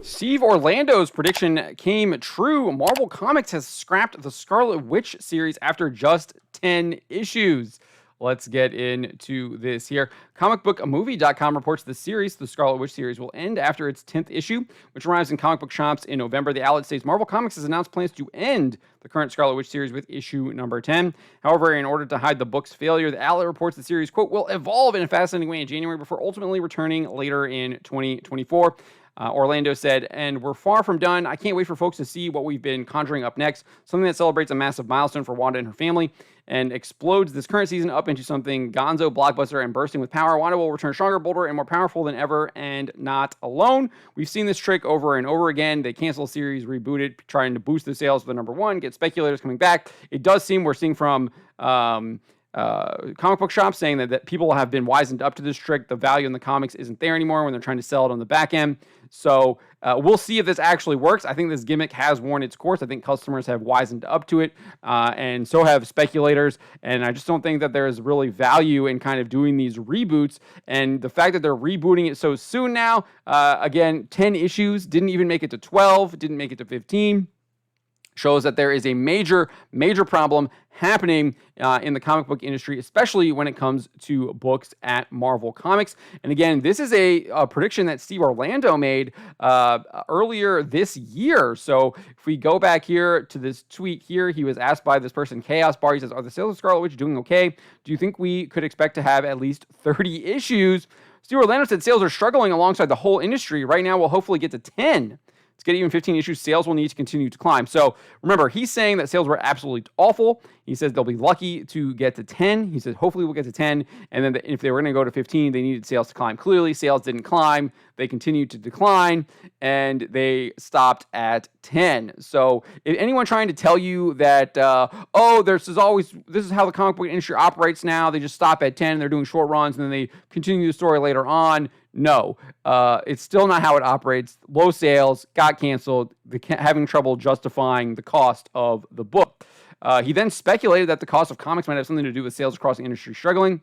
Steve Orlando's prediction came true. Marvel Comics has scrapped the Scarlet Witch series after just 10 issues. Let's get into this here. Comicbookmovie.com reports the Scarlet Witch series, will end after its 10th issue, which arrives in comic book shops in November. The outlet states Marvel Comics has announced plans to end the current Scarlet Witch series with issue number 10. However, in order to hide the book's failure, the outlet reports the series, quote, will evolve in a fascinating way in January before ultimately returning later in 2024. Orlando said, and we're far from done. I can't wait for folks to see what we've been conjuring up next. Something that celebrates a massive milestone for Wanda and her family and explodes this current season up into something gonzo, blockbuster, and bursting with power. Wanda will return stronger, bolder, and more powerful than ever, and not alone. We've seen this trick over and over again. They cancel a series, reboot it, trying to boost the sales for the number one, get speculators coming back. It does seem we're seeing from comic book shops saying that people have been wizened up to this trick. The value in the comics isn't there anymore when they're trying to sell it on the back end. So we'll see if this actually works. I think this gimmick has worn its course. I think customers have wizened up to it, and so have speculators. And I just don't think that there is really value in kind of doing these reboots. And the fact that they're rebooting it so soon now, again, 10 issues, didn't even make it to 12, didn't make it to 15. Shows that there is a major problem happening in the comic book industry, especially when it comes to books at Marvel Comics. And again, this is a prediction that Steve Orlando made earlier this year. So if we go back here to this tweet here, he was asked by this person, Chaos Bar. He says, are the sales of Scarlet Witch doing okay? Do you think we could expect to have at least 30 issues? Steve Orlando said sales are struggling alongside the whole industry. Right now, we'll hopefully get to 10. To get even 15 issues, sales will need to continue to climb. So remember, he's saying that sales were absolutely awful. He says they'll be lucky to get to 10. He says hopefully we'll get to 10. And then if they were going to go to 15, they needed sales to climb. Clearly, sales didn't climb. They continued to decline, and they stopped at 10. So if anyone trying to tell you that, this is how the comic book industry operates now. They just stop at 10, and they're doing short runs, and then they continue the story later on. No, it's still not how it operates. Low sales, got canceled, having trouble justifying the cost of the book. He then speculated that the cost of comics might have something to do with sales across the industry struggling.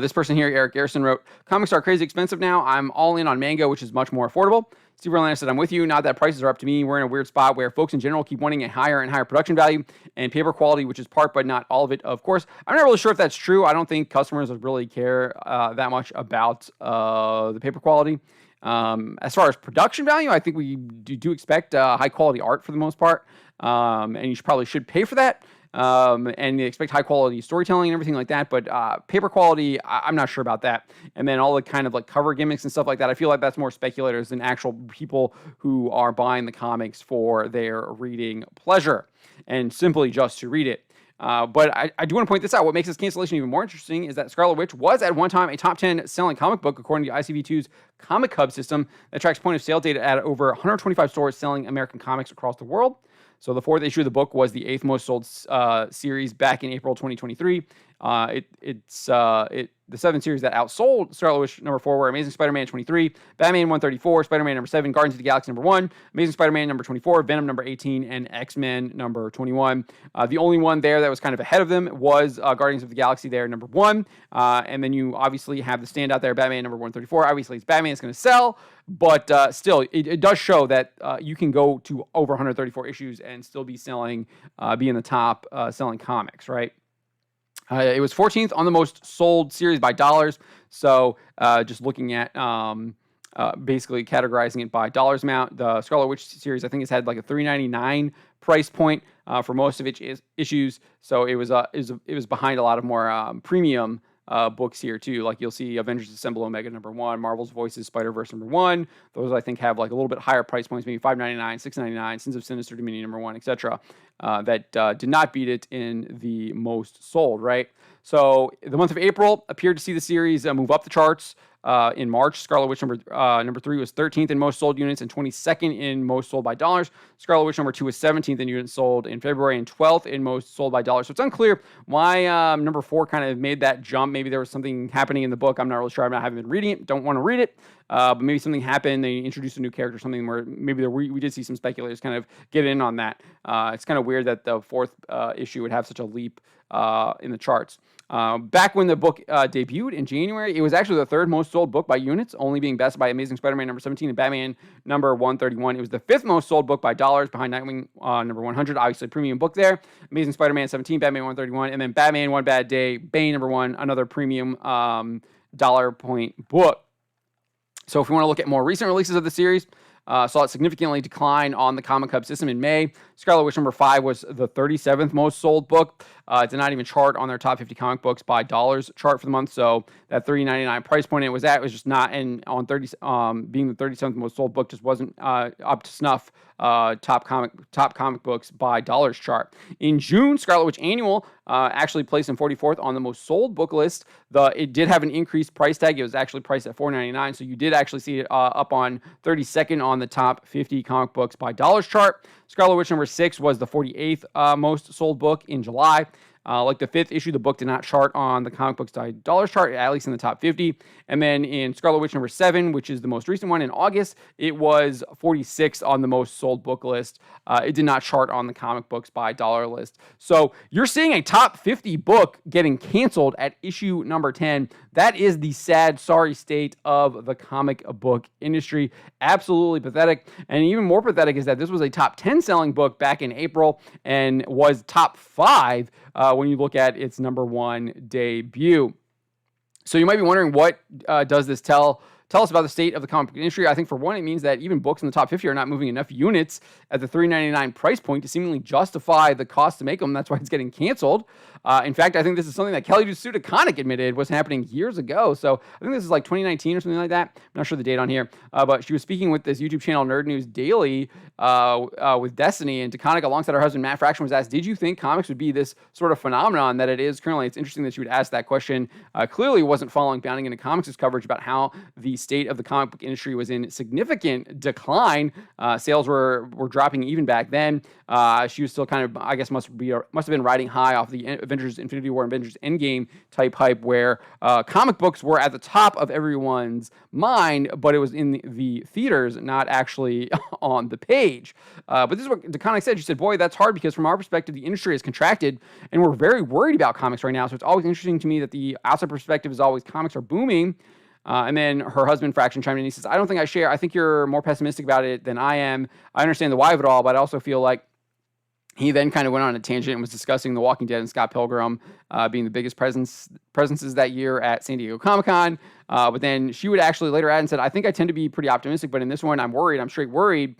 This person here, Eric Garrison, wrote, comics are crazy expensive now. I'm all in on Mango, which is much more affordable. Steve Orlando said, I'm with you. Not that prices are up to me. We're in a weird spot where folks in general keep wanting a higher and higher production value and paper quality, which is part but not all of it, of course. I'm not really sure if that's true. I don't think customers really care that much about the paper quality. As far as production value, I think we do expect high quality art for the most part, and you probably should pay for that. And they expect high quality storytelling and everything like that, but paper quality, I'm not sure about that. And then all the kind of like cover gimmicks and stuff like that, I feel like that's more speculators than actual people who are buying the comics for their reading pleasure and simply just to read it. But I do want to point this out. What makes this cancellation even more interesting is that Scarlet Witch was at one time a top 10 selling comic book, according to ICV2's Comic Hub system that tracks point of sale data at over 125 stores selling American comics across the world. So the fourth issue of the book was the eighth most sold series back in April 2023. The seven series that outsold Scarlet Witch number 4 were Amazing Spider-Man 23, Batman 134, Spider-Man number 7, Guardians of the Galaxy number 1, Amazing Spider-Man number 24, Venom number 18, and X-Men number 21. The only one there that was kind of ahead of them was Guardians of the Galaxy there, number 1. And then you obviously have the standout there, Batman number 134. Obviously, it's Batman, it's going to sell, but still, it does show that you can go to over 134 issues and still be selling, be in the top selling comics, right? It was 14th on the most sold series by dollars. So just looking at basically categorizing it by dollars amount, the Scarlet Witch series I think has had like a $3.99 price point for most of its issues. So it was behind a lot of more premium books here too. Like you'll see Avengers Assemble Omega number 1, Marvel's Voices Spider-Verse number 1. Those I think have like a little bit higher price points, maybe $5.99, $6.99, Sins of Sinister Dominion number 1, etc. That did not beat it in the most sold, right? So the month of April appeared to see the series move up the charts. In March, Scarlet Witch number 3 was 13th in most sold units and 22nd in most sold by dollars. Scarlet Witch number 2 was 17th in units sold in February and 12th in most sold by dollars. So it's unclear why number 4 kind of made that jump. Maybe there was something happening in the book. I'm not really sure. I haven't been reading it. Don't want to read it. But maybe something happened. They introduced a new character, something where maybe we did see some speculators kind of get in on that. It's kind of weird that the fourth issue would have such a leap in the charts. Back when the book debuted in January, it was actually the third most sold book by units, only being bested by Amazing Spider-Man number 17 and Batman number 131. It was the fifth most sold book by dollars, behind Nightwing number 100, obviously premium book there. Amazing Spider-Man 17, Batman 131, and then Batman One Bad Day, Bane number 1, another premium dollar point book. So if we want to look at more recent releases of the series, saw it significantly decline on the Comic Hub system in May. Scarlet Witch number 5 was the 37th most sold book. It did not even chart on their top 50 comic books by dollars chart for the month. So that $3.99 price point it was at was just not, and on being the 37th most sold book just wasn't up to snuff. Top comic books by dollars chart. In June, Scarlet Witch Annual actually placed in 44th on the most sold book list. It did have an increased price tag. It was actually priced at $4.99, so you did actually see it up on 32nd on the top 50 comic books by dollars chart. Scarlet Witch number 6 was the 48th most sold book in July. Like the 5th issue, the book did not chart on the comic books by dollars chart, at least in the top 50. And then in Scarlet Witch number 7, which is the most recent one in August, it was 46th on the most sold book list. It did not chart on the comic books by dollar list. So you're seeing a top 50 book getting canceled at issue number 10. That is the sad, sorry state of the comic book industry. Absolutely pathetic. And even more pathetic is that this was a top 10 selling book back in April and was top 5 when you look at its number 1 debut. So you might be wondering, what does this tell us about the state of the comic book industry? I think for one, it means that even books in the top 50 are not moving enough units at the $3.99 price point to seemingly justify the cost to make them. That's why it's getting canceled. In fact, I think this is something that Kelly DeSuda admitted was happening years ago. So I think this is like 2019 or something like that. I'm not sure the date on here. But she was speaking with this YouTube channel, Nerd News Daily, with Destiny, and DeConnick, alongside her husband, Matt Fraction, was asked, did you think comics would be this sort of phenomenon that it is currently? It's interesting that she would ask that question. Clearly wasn't following Bounding Into Comics' coverage about how the state of the comic book industry was in significant decline. Sales were dropping even back then. She was still kind of, I guess, must have been riding high off the Avengers Infinity War, Avengers Endgame type hype, where comic books were at the top of everyone's mind, but it was in the theaters, not actually on the page. But this is what DeConnick said. She said, boy, that's hard because from our perspective, the industry has contracted and we're very worried about comics right now. So it's always interesting to me that the outside perspective is always comics are booming. And then her husband, Fraction, chimed in. He says, I don't think I share. I think you're more pessimistic about it than I am. I understand the why of it all, but I also feel like he then kind of went on a tangent and was discussing The Walking Dead and Scott Pilgrim being the biggest presences that year at San Diego Comic-Con. But then she would actually later add and said, I think I tend to be pretty optimistic, but in this one, I'm worried. I'm straight worried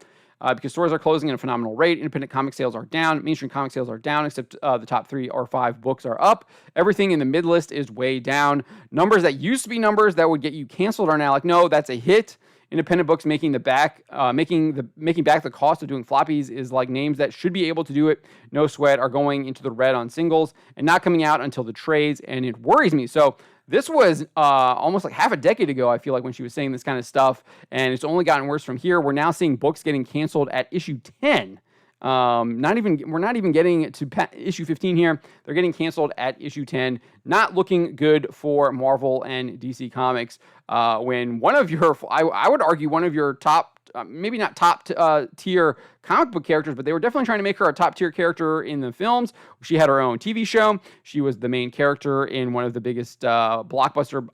because stores are closing at a phenomenal rate. Independent comic sales are down. Mainstream comic sales are down, except the top 3 or 5 books are up. Everything in the mid list is way down. Numbers that used to be numbers that would get you canceled are now like, no, that's a hit. Independent books making back the cost of doing floppies is like names that should be able to do it, no sweat, are going into the red on singles and not coming out until the trades, and it worries me. So this was almost like half a decade ago, I feel like, when she was saying this kind of stuff, and it's only gotten worse from here. We're now seeing books getting canceled at issue 10. We're not even getting to issue 15 here. They're getting canceled at issue 10. Not looking good for Marvel and DC Comics. When one of your, I would argue, one of your top, maybe not top tier comic book characters, but they were definitely trying to make her a top tier character in the films. She had her own TV show. She was the main character in one of the biggest blockbusters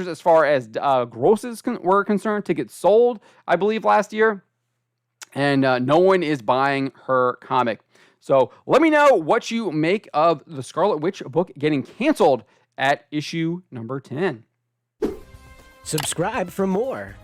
as far as grosses were concerned. Tickets sold, I believe, last year. And no one is buying her comic. So let me know what you make of the Scarlet Witch book getting canceled at issue number 10. Subscribe for more.